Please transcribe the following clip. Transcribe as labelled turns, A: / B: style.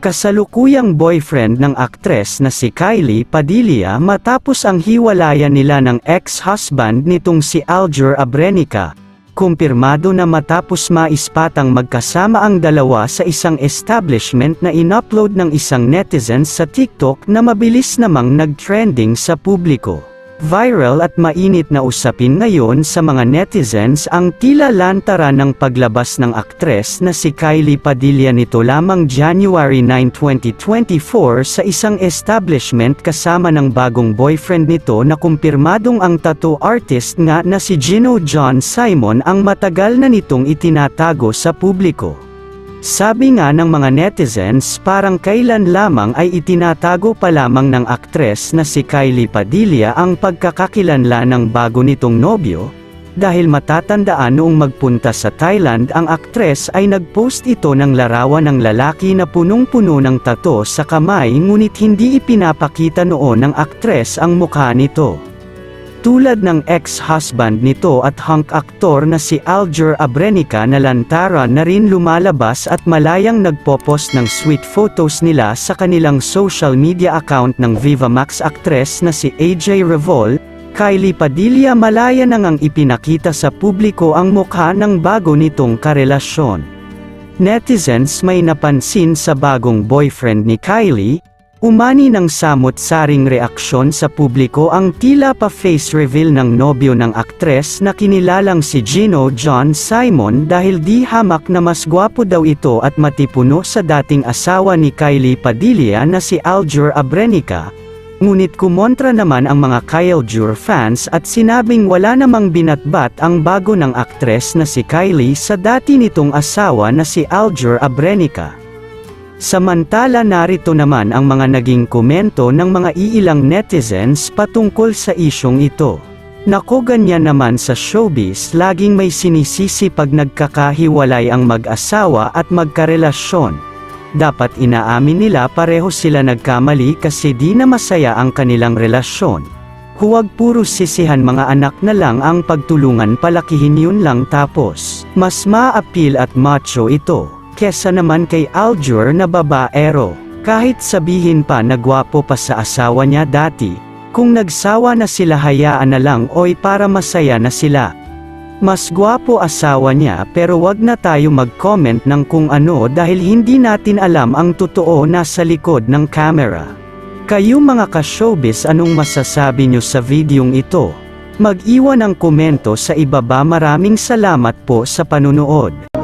A: kasalukuyang boyfriend ng aktres na si Kylie Padilla matapos ang hiwalayan nila ng ex-husband nitong si Aljur Abrenica. Kumpirmado na matapos maispatang magkasama ang dalawa sa isang establishment na inupload ng isang netizen sa TikTok na mabilis namang nag-trending sa publiko. Viral at mainit na usapin ngayon sa mga netizens ang tila lantaran ng paglabas ng aktres na si Kylie Padilla nito lamang January 9, 2024 sa isang establishment kasama ng bagong boyfriend nito na kumpirmadong ang tattoo artist nga na si Gino John Simon ang matagal na nitong itinatago sa publiko. Sabi nga ng mga netizens parang kailan lamang ay itinatago pa lamang ng aktres na si Kylie Padilla ang pagkakakilanlan ng bago nitong nobyo, dahil matatandaan noong magpunta sa Thailand ang aktres ay nagpost ito ng larawan ng lalaki na punong-puno ng tattoo sa kamay ngunit hindi ipinapakita noon ng aktres ang mukha nito. Tulad ng ex-husband nito at hunk aktor na si Aljur Abrenica na lantaran na rin lumalabas at malayang nagpo-post ng sweet photos nila sa kanilang social media account ng Viva Max aktres na si AJ Revol, Kylie Padilla malaya nang ang ipinakita sa publiko ang mukha ng bago nitong karelasyon. Netizens may napansin sa bagong boyfriend ni Kylie. Umani ng samot-saring reaksyon sa publiko ang tila pa face reveal ng nobyo ng aktres na kinilalang si Gino John Simon dahil di hamak na mas gwapo daw ito at matipuno sa dating asawa ni Kylie Padilla na si Aljur Abrenica. Ngunit kumontra naman ang mga Kyljur fans at sinabing wala namang binatbat ang bago ng aktres na si Kylie sa dati nitong asawa na si Aljur Abrenica. Samantala narito naman ang mga naging komento ng mga iilang netizens patungkol sa isyong ito. Nako ganyan naman sa showbiz laging may sinisisi pag nagkakahiwalay ang mag-asawa at magkarelasyon. Dapat inaamin nila pareho sila nagkamali kasi di na masaya ang kanilang relasyon. Huwag puro sisihan mga anak na lang ang pagtulungan palakihin yun lang tapos. Mas ma-appeal at macho ito kesa naman kay Aljur na babaero. Kahit sabihin pa na gwapo pa sa asawa niya dati, kung nagsawa na sila hayaan na lang oy para masaya na sila. Mas gwapo asawa niya pero wag na tayo mag-comment ng kung ano dahil hindi natin alam ang totoo nasa likod ng camera. Kayo mga ka-showbiz anong masasabi nyo sa videong ito? Mag-iwan ng komento sa ibaba. Maraming salamat po sa panunood.